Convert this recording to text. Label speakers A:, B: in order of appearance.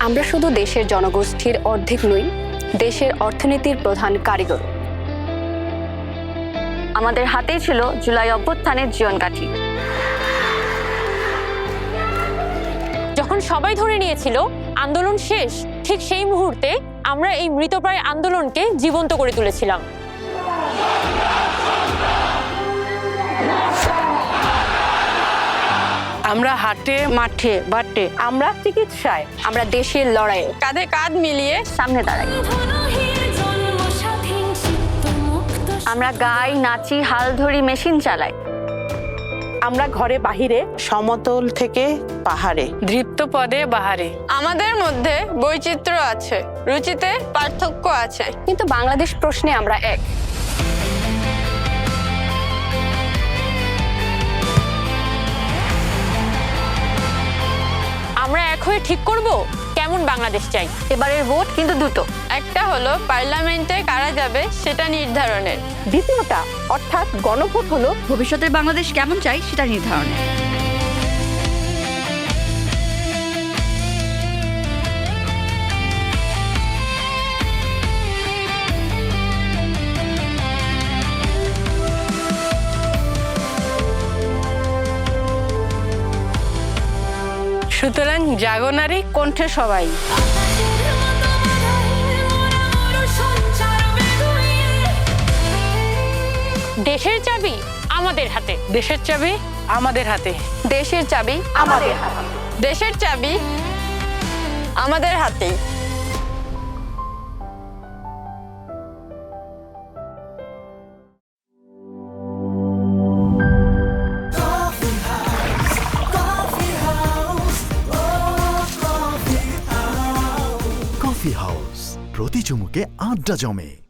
A: আমরা শুধু দেশের জনগোষ্ঠীর অর্ধেক নই, দেশের অর্থনীতির প্রধান কারিগর। আমাদের হাতেই ছিল জুলাই অভ্যুত্থানের জীবনকাঠি।
B: যখন সবাই ধরে নিয়েছিল আন্দোলন শেষ, ঠিক সেই মুহূর্তে আমরা এই মৃতপ্রায় আন্দোলনকে জীবন্ত করে তুলেছিলাম।
C: আমরা হাটে, মাঠে, বাটে, আমরা চিকিৎসায়,
A: আমরা দেশের লড়াইয়ে
C: কাঁধে কাঁধ মিলিয়ে
A: সামনে দাঁড়াই। আমরা গাই, নাচি, হাল ধরি, মেশিন চালাই।
C: আমরা ঘরে বাহিরে, সমতল থেকে পাহাড়ে, দৃপ্ত পদে বাহারে।
D: আমাদের মধ্যে বৈচিত্র্য আছে, রুচিতে পার্থক্য আছে,
A: কিন্তু বাংলাদেশ প্রশ্নে আমরা এক।
B: আমরা এক হয়ে ঠিক করব কেমন বাংলাদেশ চাই।
A: এবারের ভোট কিন্তু দুটো।
D: একটা হলো পার্লামেন্টে কারা যাবে সেটা নির্ধারণের,
C: দ্বিতীয়টা অর্থাৎ গণভোট হলো
E: ভবিষ্যতের বাংলাদেশ কেমন চাই সেটা নির্ধারণে।
C: সুতরাং জাগো নারী, কণ্ঠে সবাই।
B: দেশের চাবি আমাদের হাতে।
C: দেশের চাবি আমাদের হাতে।
A: দেশের চাবি আমাদের হাতে।
D: দেশের চাবি আমাদের হাতেই।
F: কফি হাউস, প্রতি চুমুকে আড্ডা জমে।